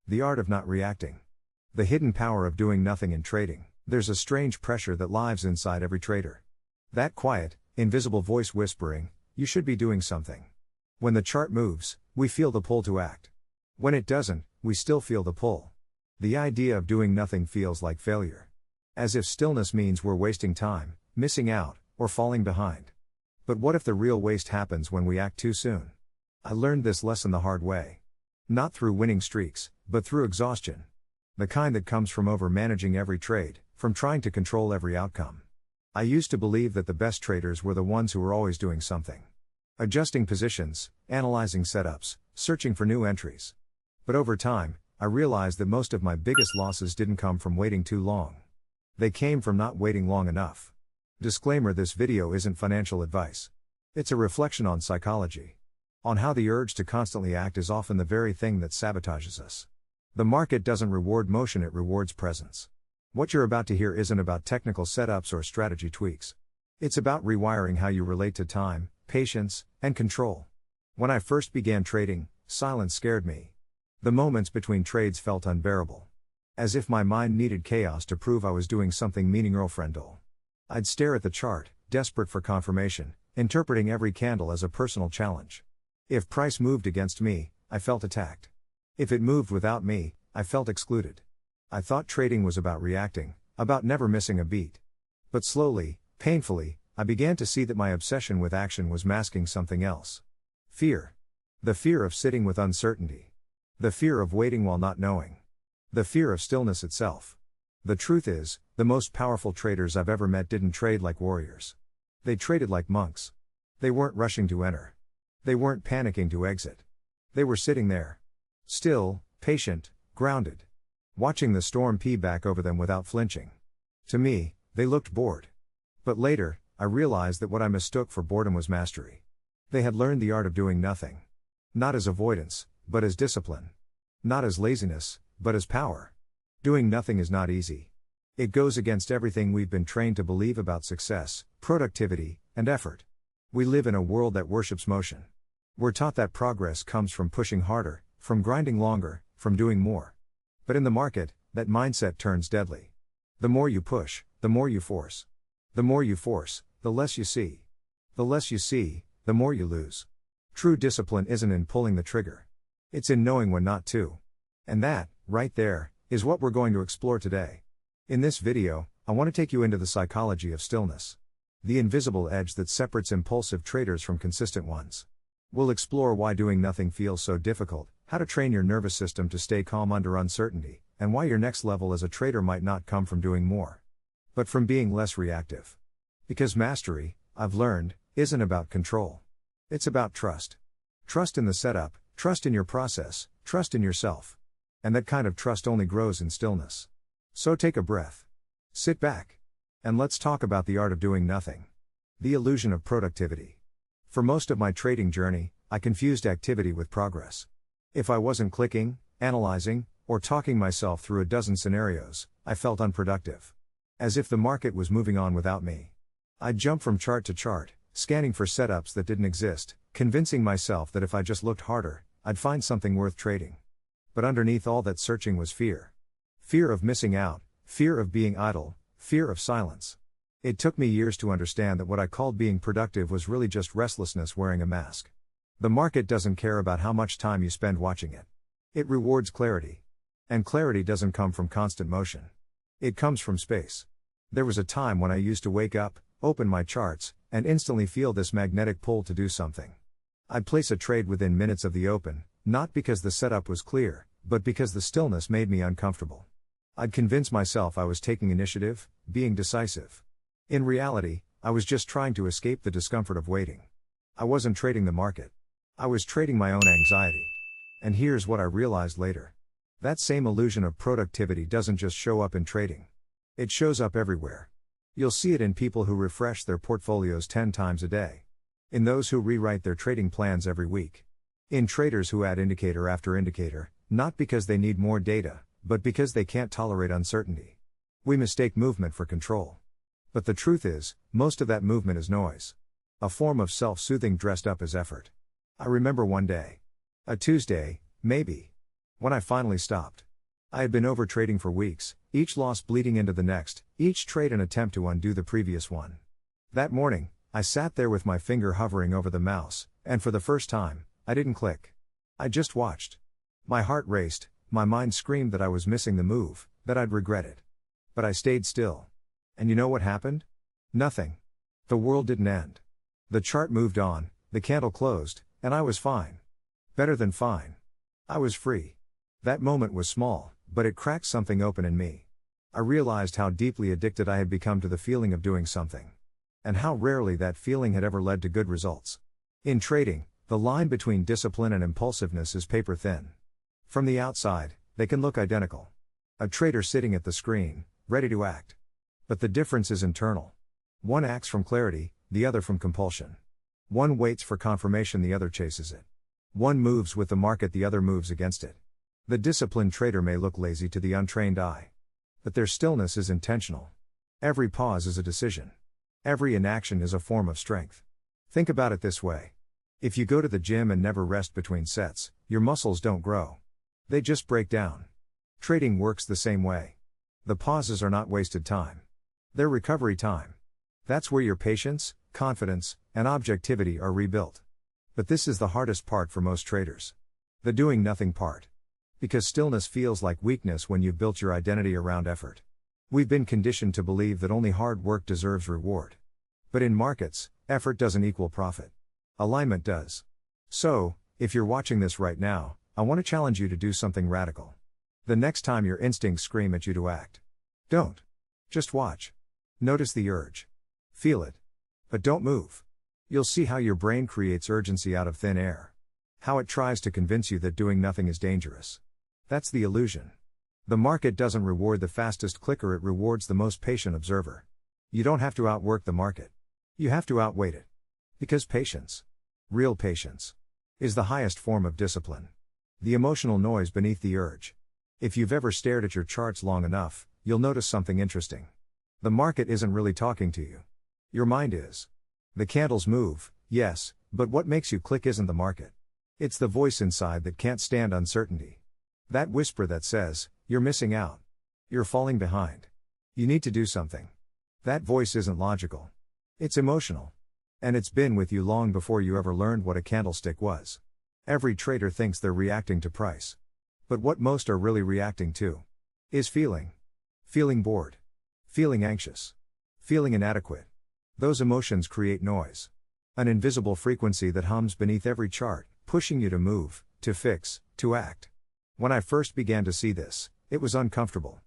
The art of not reacting. The hidden power of doing nothing in trading. There's a strange pressure that lives inside every trader. That quiet, invisible voice whispering, "You should be doing something." When the chart moves, we feel the pull to act. When it doesn't, we still feel the pull. The idea of doing nothing feels like failure. As if stillness means we're wasting time, missing out, or falling behind. But what if the real waste happens when we act too soon? I learned this lesson the hard way. Not through winning streaks, but through exhaustion. The kind that comes from over-managing every trade, from trying to control every outcome. I used to believe that the best traders were the ones who were always doing something. Adjusting positions, analyzing setups, searching for new entries. But over time, I realized that most of my biggest losses didn't come from waiting too long. They came from not waiting long enough. Disclaimer: this video isn't financial advice. It's a reflection on psychology. On how the urge to constantly act is often the very thing that sabotages us. The market doesn't reward motion, it rewards presence. What you're about to hear isn't about technical setups or strategy tweaks. It's about rewiring how you relate to time, patience, and control. When I first began trading, silence scared me. The moments between trades felt unbearable. As if my mind needed chaos to prove I was doing something meaningful. I'd stare at the chart, desperate for confirmation, interpreting every candle as a personal challenge. If price moved against me, I felt attacked. If it moved without me, I felt excluded. I thought trading was about reacting, about never missing a beat. But slowly, painfully, I began to see that my obsession with action was masking something else. Fear. The fear of sitting with uncertainty. The fear of waiting while not knowing. The fear of stillness itself. The truth is, the most powerful traders I've ever met didn't trade like warriors. They traded like monks. They weren't rushing to enter. They weren't panicking to exit. They were sitting there. Still, patient, grounded. Watching the storm pee back over them without flinching. To me, they looked bored. But later, I realized that what I mistook for boredom was mastery. They had learned the art of doing nothing. Not as avoidance, but as discipline. Not as laziness, but as power. Doing nothing is not easy. It goes against everything we've been trained to believe about success, productivity, and effort. We live in a world that worships motion. We're taught that progress comes from pushing harder, from grinding longer, from doing more. But in the market, that mindset turns deadly. The more you push, the more you force. The more you force, the less you see. The less you see, the more you lose. True discipline isn't in pulling the trigger. It's in knowing when not to. And that, right there, is what we're going to explore today. In this video, I want to take you into the psychology of stillness. The invisible edge that separates impulsive traders from consistent ones. We'll explore why doing nothing feels so difficult, how to train your nervous system to stay calm under uncertainty, and why your next level as a trader might not come from doing more, but from being less reactive. Because mastery, I've learned, isn't about control. It's about trust. Trust in the setup, trust in your process, trust in yourself. And that kind of trust only grows in stillness. So take a breath. Sit back. And let's talk about the art of doing nothing. The illusion of productivity. For most of my trading journey, I confused activity with progress. If I wasn't clicking, analyzing, or talking myself through a dozen scenarios, I felt unproductive. As if the market was moving on without me. I'd jump from chart to chart, scanning for setups that didn't exist, convincing myself that if I just looked harder, I'd find something worth trading. But underneath all that searching was fear. Fear of missing out, fear of being idle, fear of silence. It took me years to understand that what I called being productive was really just restlessness wearing a mask. The market doesn't care about how much time you spend watching it. It rewards clarity. And clarity doesn't come from constant motion. It comes from space. There was a time when I used to wake up, open my charts, and instantly feel this magnetic pull to do something. I'd place a trade within minutes of the open, not because the setup was clear, but because the stillness made me uncomfortable. I'd convince myself I was taking initiative, being decisive. In reality, I was just trying to escape the discomfort of waiting. I wasn't trading the market. I was trading my own anxiety. And here's what I realized later. That same illusion of productivity doesn't just show up in trading. It shows up everywhere. You'll see it in people who refresh their portfolios 10 times a day. In those who rewrite their trading plans every week. In traders who add indicator after indicator, not because they need more data, but because they can't tolerate uncertainty. We mistake movement for control. But the truth is, most of that movement is noise. A form of self-soothing dressed up as effort. I remember one day. A Tuesday, maybe. When I finally stopped. I had been overtrading for weeks, each loss bleeding into the next, each trade an attempt to undo the previous one. That morning, I sat there with my finger hovering over the mouse, and for the first time, I didn't click. I just watched. My heart raced, my mind screamed that I was missing the move, that I'd regret it. But I stayed still. And you know what happened? Nothing. The world didn't end. The chart moved on, the candle closed, and I was fine. Better than fine. I was free. That moment was small, but it cracked something open in me. I realized how deeply addicted I had become to the feeling of doing something. And how rarely that feeling had ever led to good results. In trading, the line between discipline and impulsiveness is paper thin. From the outside, they can look identical. A trader sitting at the screen, ready to act. But the difference is internal. One acts from clarity, the other from compulsion. One waits for confirmation, the other chases it. One moves with the market, the other moves against it. The disciplined trader may look lazy to the untrained eye. But their stillness is intentional. Every pause is a decision. Every inaction is a form of strength. Think about it this way. If you go to the gym and never rest between sets, your muscles don't grow. They just break down. Trading works the same way. The pauses are not wasted time. They're recovery time. That's where your patience, confidence, and objectivity are rebuilt. But this is the hardest part for most traders. The doing nothing part. Because stillness feels like weakness when you've built your identity around effort. We've been conditioned to believe that only hard work deserves reward. But in markets, effort doesn't equal profit. Alignment does. So, if you're watching this right now, I want to challenge you to do something radical. The next time your instincts scream at you to act, don't. Just watch. Notice the urge. Feel it. But don't move. You'll see how your brain creates urgency out of thin air. How it tries to convince you that doing nothing is dangerous. That's the illusion. The market doesn't reward the fastest clicker, it rewards the most patient observer. You don't have to outwork the market. You have to outweight it. Because patience, real patience, is the highest form of discipline. The emotional noise beneath the urge. If you've ever stared at your charts long enough, you'll notice something interesting. The market isn't really talking to you. Your mind is. The candles move, yes, but what makes you click isn't the market. It's the voice inside that can't stand uncertainty. That whisper that says, you're missing out. You're falling behind. You need to do something. That voice isn't logical. It's emotional. And it's been with you long before you ever learned what a candlestick was. Every trader thinks they're reacting to price. But what most are really reacting to is feeling. Feeling bored. Feeling anxious. Feeling inadequate. Those emotions create noise. An invisible frequency that hums beneath every chart, pushing you to move, to fix, to act. When I first began to see this, it was uncomfortable.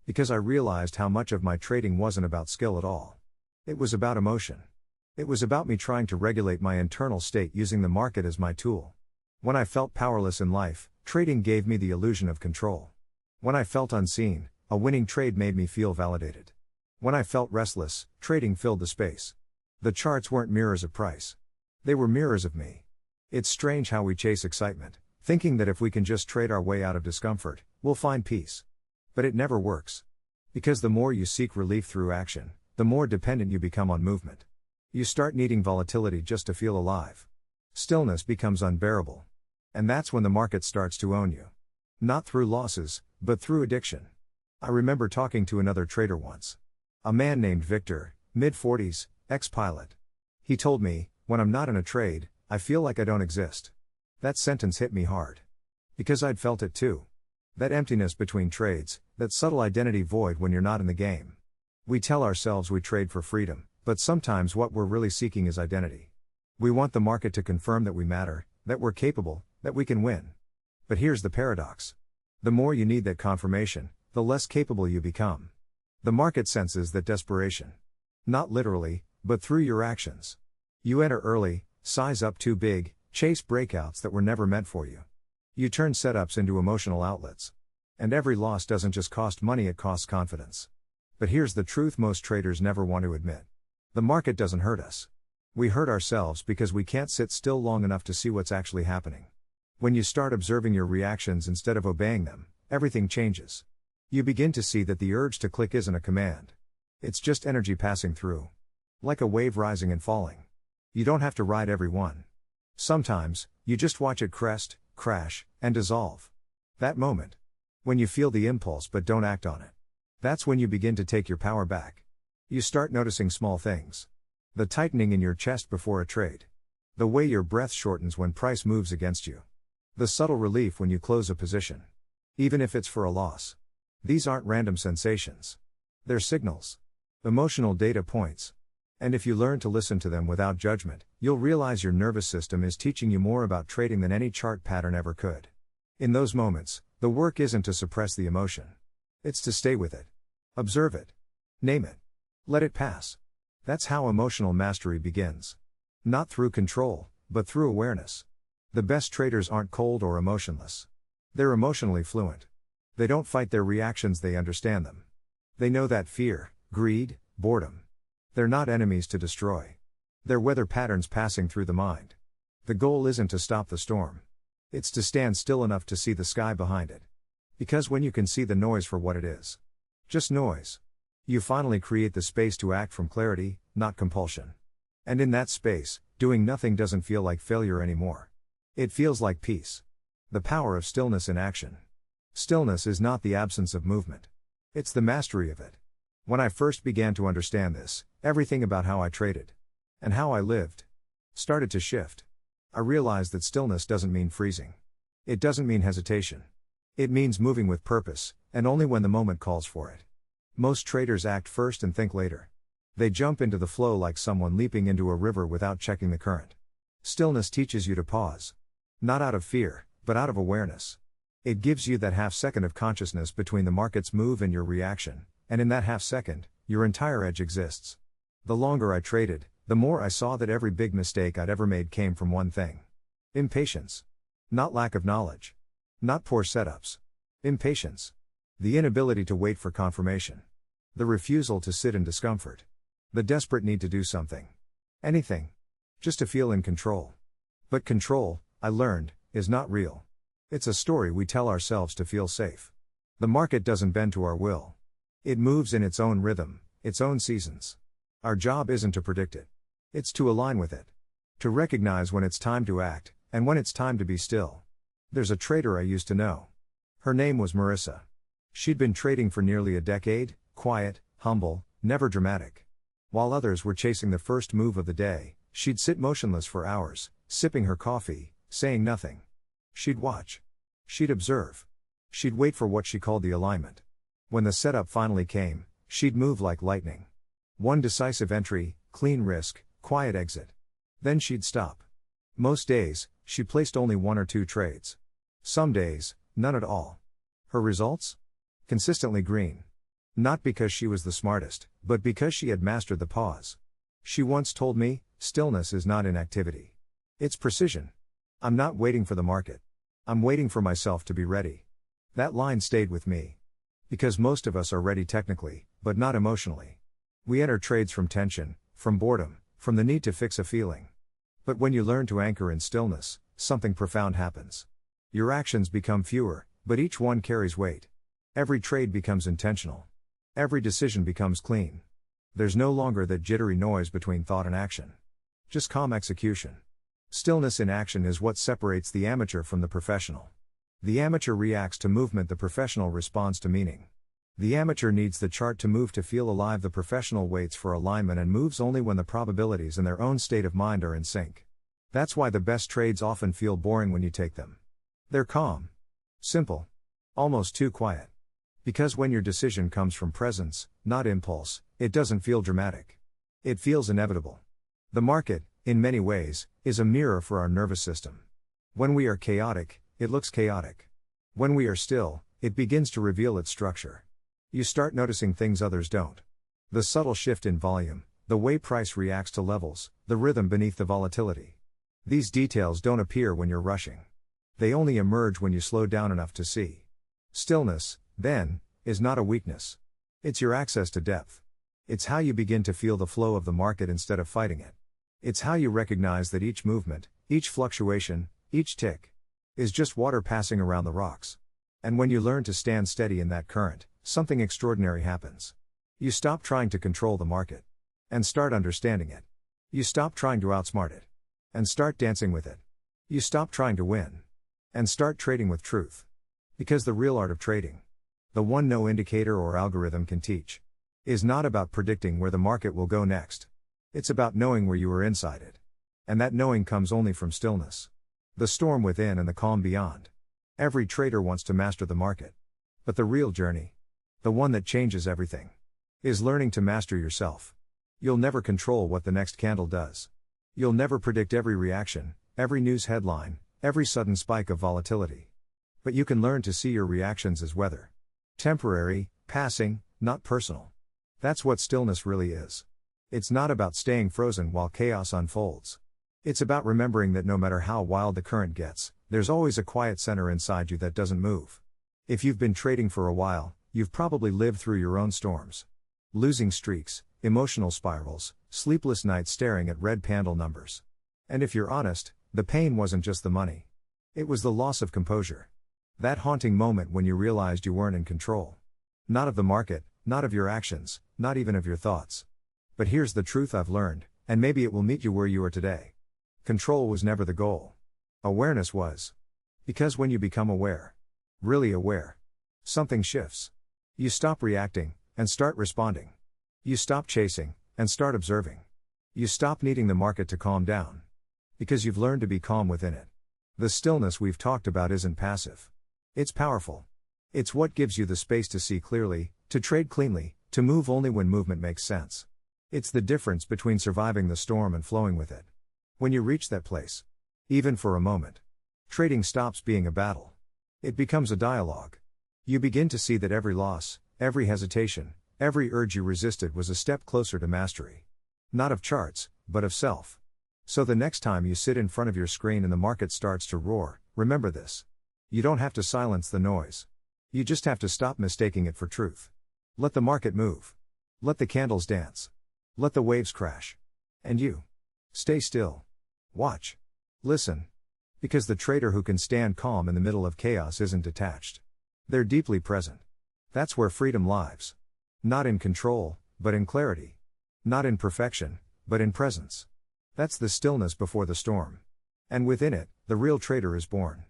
Because I realized how much of my trading wasn't about skill at all. It was about emotion. It was about me trying to regulate my internal state using the market as my tool. When I felt powerless in life, trading gave me the illusion of control. When I felt unseen, a winning trade made me feel validated. When I felt restless, trading filled the space. The charts weren't mirrors of price. They were mirrors of me. It's strange how we chase excitement, thinking that if we can just trade our way out of discomfort, we'll find peace. But it never works. Because the more you seek relief through action, the more dependent you become on movement. You start needing volatility just to feel alive. Stillness becomes unbearable. And that's when the market starts to own you. Not through losses, but through addiction. I remember talking to another trader once. A man named Victor, mid-40s, ex-pilot. He told me, when I'm not in a trade, I feel like I don't exist. That sentence hit me hard. Because I'd felt it too. That emptiness between trades, that subtle identity void when you're not in the game. We tell ourselves we trade for freedom, but sometimes what we're really seeking is identity. We want the market to confirm that we matter, that we're capable, that we can win. But here's the paradox. The more you need that confirmation, the less capable you become. The market senses that desperation. Not literally, but through your actions. You enter early, size up too big, chase breakouts that were never meant for you. You turn setups into emotional outlets. And every loss doesn't just cost money, it costs confidence. But here's the truth most traders never want to admit. The market doesn't hurt us. We hurt ourselves because we can't sit still long enough to see what's actually happening. When you start observing your reactions instead of obeying them, everything changes. You begin to see that the urge to click isn't a command. It's just energy passing through. Like a wave rising and falling. You don't have to ride every one. Sometimes, you just watch it crest, crash, and dissolve. That moment. When you feel the impulse but don't act on it. That's when you begin to take your power back. You start noticing small things. The tightening in your chest before a trade. The way your breath shortens when price moves against you. The subtle relief when you close a position. Even if it's for a loss. These aren't random sensations. They're signals. Emotional data points. And if you learn to listen to them without judgment, you'll realize your nervous system is teaching you more about trading than any chart pattern ever could. In those moments, the work isn't to suppress the emotion. It's to stay with it. Observe it. Name it. Let it pass. That's how emotional mastery begins. Not through control, but through awareness. The best traders aren't cold or emotionless. They're emotionally fluent. They don't fight their reactions, they understand them. They know that fear, greed, boredom. They're not enemies to destroy. They're weather patterns passing through the mind. The goal isn't to stop the storm. It's to stand still enough to see the sky behind it. Because when you can see the noise for what it is, just noise, you finally create the space to act from clarity, not compulsion. And in that space, doing nothing doesn't feel like failure anymore. It feels like peace. The power of stillness in action. Stillness is not the absence of movement. It's the mastery of it. When I first began to understand this, everything about how I traded and how I lived started to shift. I realized that stillness doesn't mean freezing. It doesn't mean hesitation. It means moving with purpose, and only when the moment calls for it. Most traders act first and think later. They jump into the flow like someone leaping into a river without checking the current. Stillness teaches you to pause. Not out of fear, but out of awareness. It gives you that half second of consciousness between the market's move and your reaction, and in that half second, your entire edge exists. The longer I traded, the more I saw that every big mistake I'd ever made came from one thing. Impatience. Not lack of knowledge. Not poor setups. Impatience. The inability to wait for confirmation. The refusal to sit in discomfort. The desperate need to do something. Anything. Just to feel in control. But control, I learned, is not real. It's a story we tell ourselves to feel safe. The market doesn't bend to our will. It moves in its own rhythm, its own seasons. Our job isn't to predict it. It's to align with it. To recognize when it's time to act, and when it's time to be still. There's a trader I used to know. Her name was Marissa. She'd been trading for nearly a decade, quiet, humble, never dramatic. While others were chasing the first move of the day, she'd sit motionless for hours, sipping her coffee, saying nothing. She'd watch. She'd observe. She'd wait for what she called the alignment. When the setup finally came, she'd move like lightning. One decisive entry, clean risk, quiet exit. Then she'd stop. Most days, she placed only 1 or 2 trades. Some days, none at all. Her results? Consistently green. Not because she was the smartest, but because she had mastered the pause. She once told me, stillness is not inactivity. It's precision. I'm not waiting for the market. I'm waiting for myself to be ready. That line stayed with me. Because most of us are ready technically, but not emotionally. We enter trades from tension, from boredom, from the need to fix a feeling. But when you learn to anchor in stillness, something profound happens. Your actions become fewer, but each one carries weight. Every trade becomes intentional. Every decision becomes clean. There's no longer that jittery noise between thought and action. Just calm execution. Stillness in action is what separates the amateur from the professional. The amateur reacts to movement, the professional responds to meaning. The amateur needs the chart to move to feel alive, the professional waits for alignment and moves only when the probabilities and their own state of mind are in sync. That's why the best trades often feel boring when you take them. They're calm. Simple. Almost too quiet. Because when your decision comes from presence, not impulse, it doesn't feel dramatic. It feels inevitable. The market, in many ways, is a mirror for our nervous system. When we are chaotic, it looks chaotic. When we are still, it begins to reveal its structure. You start noticing things others don't. The subtle shift in volume, the way price reacts to levels, the rhythm beneath the volatility. These details don't appear when you're rushing. They only emerge when you slow down enough to see. Stillness, then, is not a weakness. It's your access to depth. It's how you begin to feel the flow of the market instead of fighting it. It's how you recognize that each movement, each fluctuation, each tick, is just water passing around the rocks. And when you learn to stand steady in that current, something extraordinary happens. You stop trying to control the market. And start understanding it. You stop trying to outsmart it. And start dancing with it. You stop trying to win. And start trading with truth. Because the real art of trading, the one no indicator or algorithm can teach, is not about predicting where the market will go next. It's about knowing where you are inside it. And that knowing comes only from stillness. The storm within and the calm beyond. Every trader wants to master the market. But the real journey, the one that changes everything, is learning to master yourself. You'll never control what the next candle does. You'll never predict every reaction, every news headline, every sudden spike of volatility. But you can learn to see your reactions as weather. Temporary, passing, not personal. That's what stillness really is. It's not about staying frozen while chaos unfolds. It's about remembering that no matter how wild the current gets, there's always a quiet center inside you that doesn't move. If you've been trading for a while, you've probably lived through your own storms. Losing streaks, emotional spirals, sleepless nights staring at red candle numbers. And if you're honest, the pain wasn't just the money. It was the loss of composure. That haunting moment when you realized you weren't in control. Not of the market, not of your actions, not even of your thoughts. But here's the truth I've learned, and maybe it will meet you where you are today. Control was never the goal. Awareness was. Because when you become aware, really aware, something shifts. You stop reacting, and start responding. You stop chasing, and start observing. You stop needing the market to calm down. Because you've learned to be calm within it. The stillness we've talked about isn't passive. It's powerful. It's what gives you the space to see clearly, to trade cleanly, to move only when movement makes sense. It's the difference between surviving the storm and flowing with it. When you reach that place, even for a moment, trading stops being a battle. It becomes a dialogue. You begin to see that every loss, every hesitation, every urge you resisted was a step closer to mastery. Not of charts, but of self. So the next time you sit in front of your screen and the market starts to roar, remember this. You don't have to silence the noise. You just have to stop mistaking it for truth. Let the market move. Let the candles dance. Let the waves crash. And you. Stay still. Watch. Listen. Because the trader who can stand calm in the middle of chaos isn't detached. They're deeply present. That's where freedom lives. Not in control, but in clarity. Not in perfection, but in presence. That's the stillness before the storm. And within it, the real trader is born.